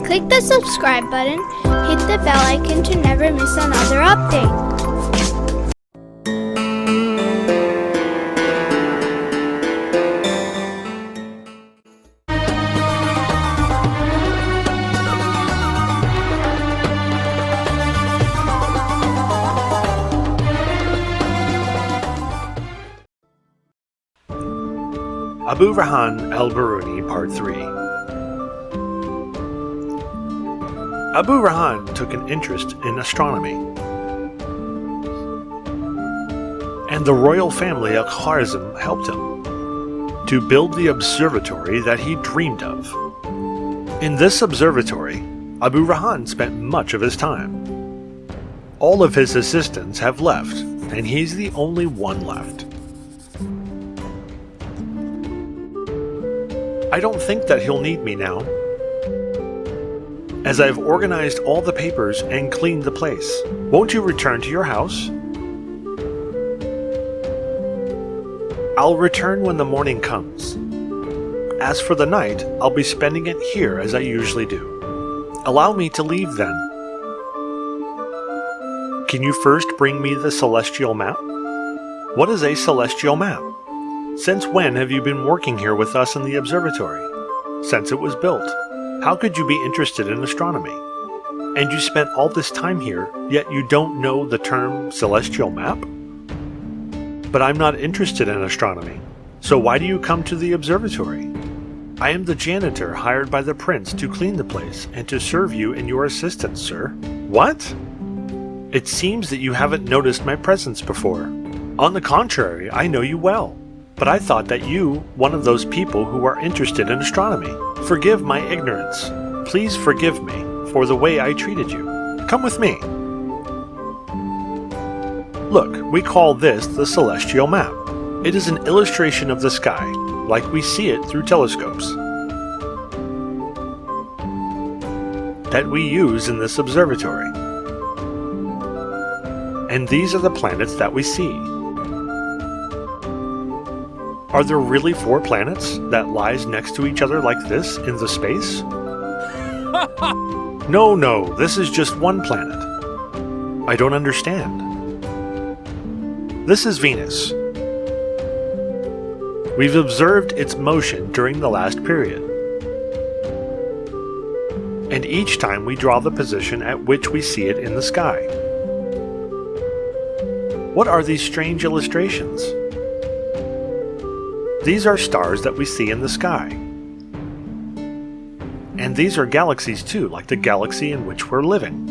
Click the subscribe button, hit the bell icon to never miss another update. Abu Rayhan Al-Biruni Part 3. Abu Rayhan took an interest in astronomy, and the royal family of Khwarizm helped him to build the observatory that he dreamed of. In this observatory, Abu Rayhan spent much of his time. All of his assistants have left, and he's the only one left. I don't think that he'll need me now, as I've organized all the papers and cleaned the place. Won't you return to your house? I'll return when the morning comes. As for the night, I'll be spending it here as I usually do. Allow me to leave then. Can you first bring me the celestial map? What is a celestial map? Since when have you been working here with us in the observatory? Since it was built. How could you be interested in astronomy? And you spent all this time here, yet you don't know the term celestial map? But I'm not interested in astronomy, so why do you come to the observatory? I am the janitor hired by the prince to clean the place and to serve you and your assistants, sir. What? It seems that you haven't noticed my presence before. On the contrary, I know you well. But I thought that you, one of those people who are interested in astronomy. Forgive my ignorance. Please forgive me for the way I treated you. Come with me. Look, we call this the celestial map. It is an illustration of the sky, like we see it through telescopes, that we use in this observatory. And these are the planets that we see. Are there really 4 planets that lies next to each other like this in the space? No, this is just one planet. I don't understand. This is Venus. We've observed its motion during the last period. And each time we draw the position at which we see it in the sky. What are these strange illustrations? These are stars that we see in the sky. And these are galaxies too, like the galaxy in which we're living.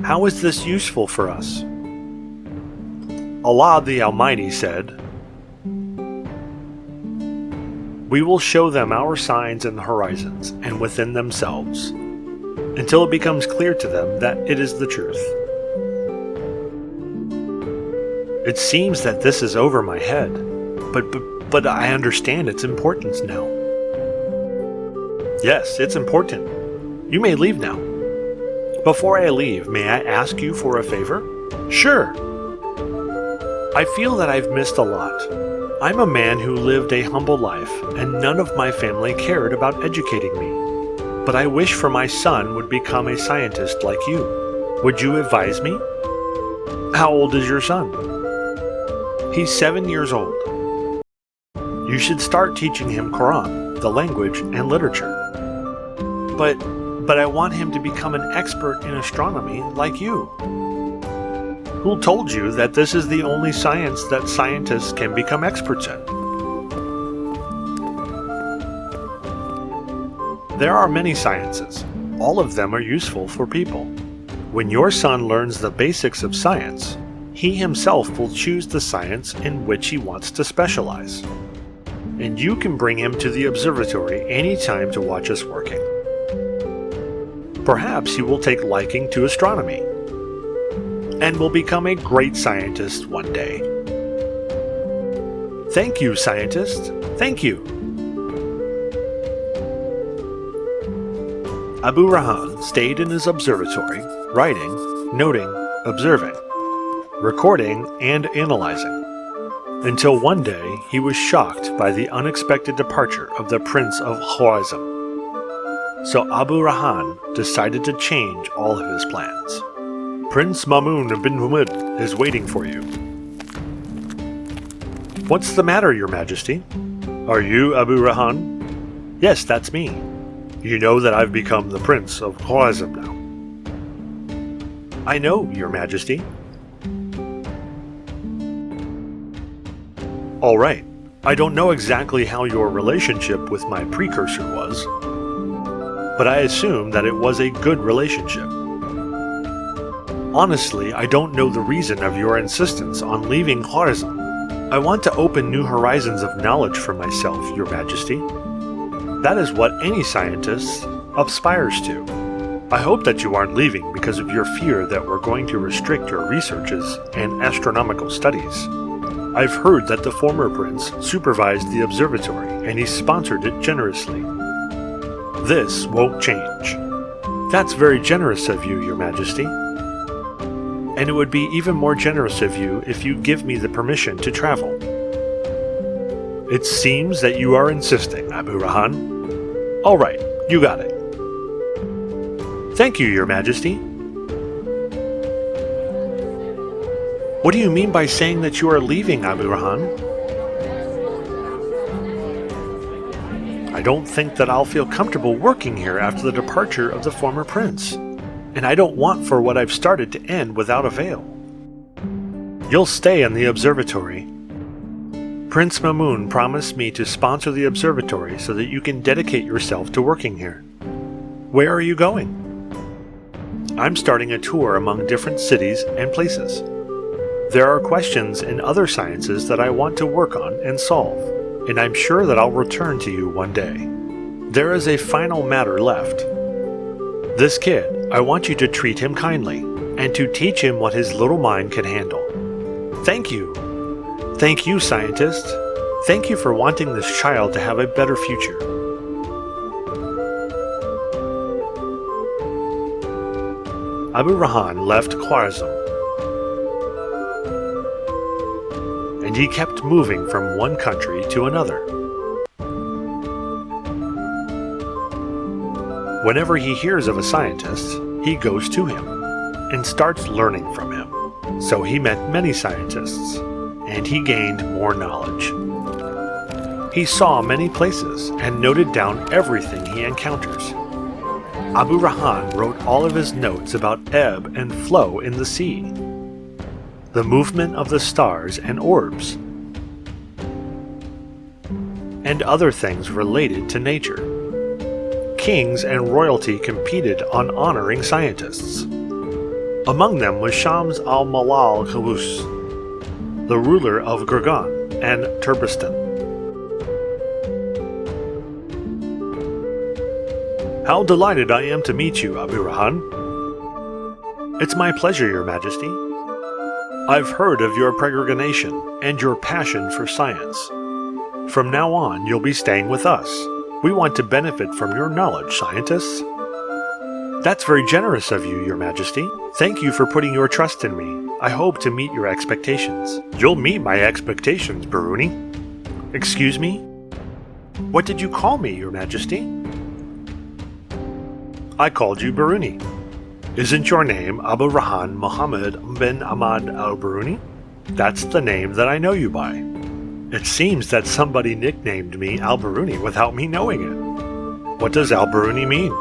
How is this useful for us? Allah the Almighty said, "We will show them our signs in the horizons and within themselves, until it becomes clear to them that it is the truth." It seems that this is over my head, but I understand its importance now. Yes, it's important. You may leave now. Before I leave, may I ask you for a favor? Sure. I feel that I've missed a lot. I'm a man who lived a humble life, and none of my family cared about educating me. But I wish for my son would become a scientist like you. Would you advise me? How old is your son? He's 7 years old. You should start teaching him Quran, the language, and literature. But I want him to become an expert in astronomy like you. Who told you that this is the only science that scientists can become experts in? There are many sciences. All of them are useful for people. When your son learns the basics of science, he himself will choose the science in which he wants to specialize. And you can bring him to the observatory anytime to watch us working. Perhaps he will take liking to astronomy, and will become a great scientist one day. Thank you, scientist. Thank you. Abu Rayhan stayed in his observatory, writing, noting, observing, recording, and analyzing, until one day he was shocked by the unexpected departure of the Prince of Khwarizm. So Abu Rayhan decided to change all of his plans. Prince Mamun bin Hamud is waiting for you. What's the matter, Your Majesty? Are you Abu Rayhan? Yes, that's me. You know that I've become the Prince of Khwarizm now. I know, Your Majesty. Alright, I don't know exactly how your relationship with my precursor was, but I assume that it was a good relationship. Honestly, I don't know the reason of your insistence on leaving Khwarizm. I want to open new horizons of knowledge for myself, Your Majesty. That is what any scientist aspires to. I hope that you aren't leaving because of your fear that we're going to restrict your researches and astronomical studies. I've heard that the former prince supervised the observatory and he sponsored it generously. This won't change. That's very generous of you, Your Majesty. And it would be even more generous of you if you give me the permission to travel. It seems that you are insisting, Abu Rayhan. All right, you got it. Thank you, Your Majesty. What do you mean by saying that you are leaving, Abu Rayhan? I don't think that I'll feel comfortable working here after the departure of the former prince. And I don't want for what I've started to end without avail. You'll stay in the observatory. Prince Mamun promised me to sponsor the observatory so that you can dedicate yourself to working here. Where are you going? I'm starting a tour among different cities and places. There are questions in other sciences that I want to work on and solve, and I'm sure that I'll return to you one day. There is a final matter left. This kid, I want you to treat him kindly, and to teach him what his little mind can handle. Thank you. Thank you, scientist. Thank you for wanting this child to have a better future. Abu Rayhan left Khwarizm, and he kept moving from one country to another. Whenever he hears of a scientist, he goes to him and starts learning from him. So he met many scientists, and he gained more knowledge. He saw many places and noted down everything he encounters. Abu Rayhan wrote all of his notes about ebb and flow in the sea, the movement of the stars and orbs, and other things related to nature. Kings and royalty competed on honoring scientists. Among them was Shams al-Malal Kawus, the ruler of Gurgan and Turbistan. How delighted I am to meet you, Abu Rayhan. It's my pleasure, Your Majesty. I've heard of your peregrination and your passion for science. From now on, you'll be staying with us. We want to benefit from your knowledge, scientists. That's very generous of you, Your Majesty. Thank you for putting your trust in me. I hope to meet your expectations. You'll meet my expectations, Biruni. Excuse me? What did you call me, Your Majesty? I called you Biruni. Isn't your name Abu Rayhan Muhammad bin Ahmad Al-Biruni? That's the name that I know you by. It seems that somebody nicknamed me Al-Biruni without me knowing it. What does Al-Biruni mean?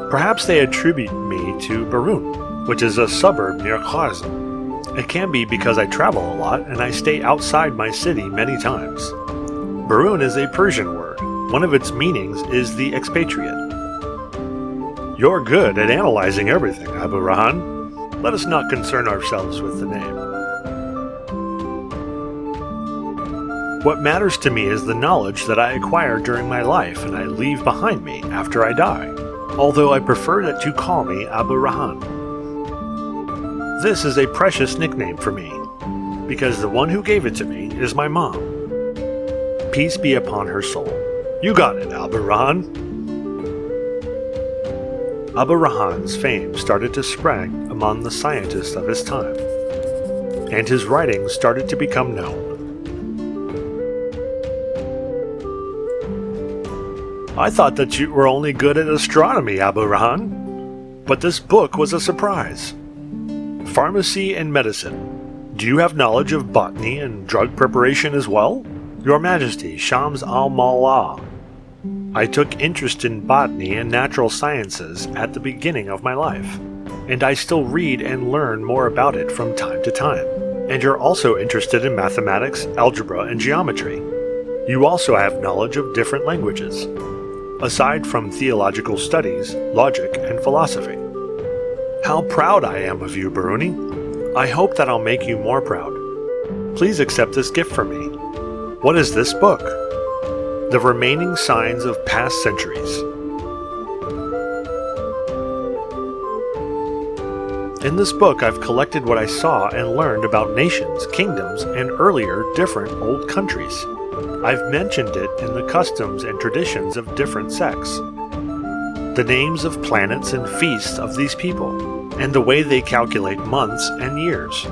Perhaps they attribute me to Birun, which is a suburb near Khwarizm. It can be because I travel a lot and I stay outside my city many times. Birun is a Persian word. One of its meanings is the expatriate. You're good at analyzing everything, Abu Rayhan. Let us not concern ourselves with the name. What matters to me is the knowledge that I acquire during my life and I leave behind me after I die, although I prefer that you call me Abu Rayhan. This is a precious nickname for me, because the one who gave it to me is my mom. Peace be upon her soul. You got it, Abu Rayhan. Abu Rayhan's fame started to spread among the scientists of his time, and his writings started to become known. I thought that you were only good at astronomy, Abu Rayhan. But this book was a surprise. Pharmacy and medicine. Do you have knowledge of botany and drug preparation as well? Your Majesty, Shams al-Mallah. I took interest in botany and natural sciences at the beginning of my life, and I still read and learn more about it from time to time. And you're also interested in mathematics, algebra, and geometry. You also have knowledge of different languages, aside from theological studies, logic, and philosophy. How proud I am of you, Biruni. I hope that I'll make you more proud. Please accept this gift from me. What is this book? The Remaining Signs of Past Centuries. In this book, I've collected what I saw and learned about nations, kingdoms, and earlier different old countries. I've mentioned it in the customs and traditions of different sects, the names of planets and feasts of these people, and the way they calculate months and years.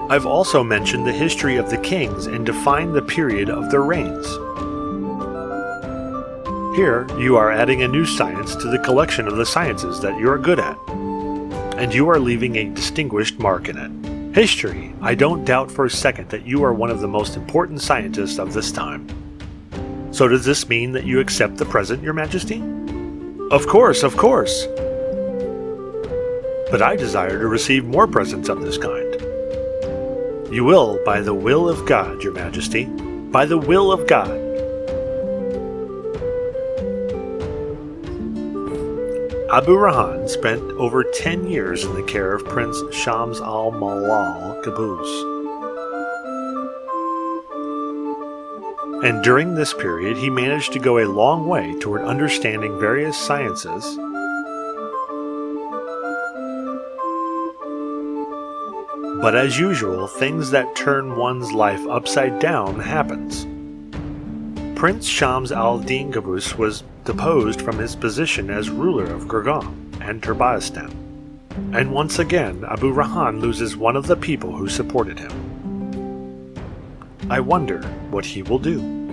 I've also mentioned the history of the kings and defined the period of their reigns. Here, you are adding a new science to the collection of the sciences that you are good at, and you are leaving a distinguished mark in it. History, I don't doubt for a second that you are one of the most important scientists of this time. So does this mean that you accept the present, Your Majesty? Of course, of course. But I desire to receive more presents of this kind. You will, by the will of God, Your Majesty, by the will of God. Abu Rayhan spent over 10 years in the care of Prince Shams al-Mallah Qaboos. And during this period, he managed to go a long way toward understanding various sciences but as usual, things that turn one's life upside down happens. Prince Shams al-Din Qaboos was deposed from his position as ruler of Gurgaon and Turkmenistan. And once again, Abu Rayhan loses one of the people who supported him. I wonder what he will do.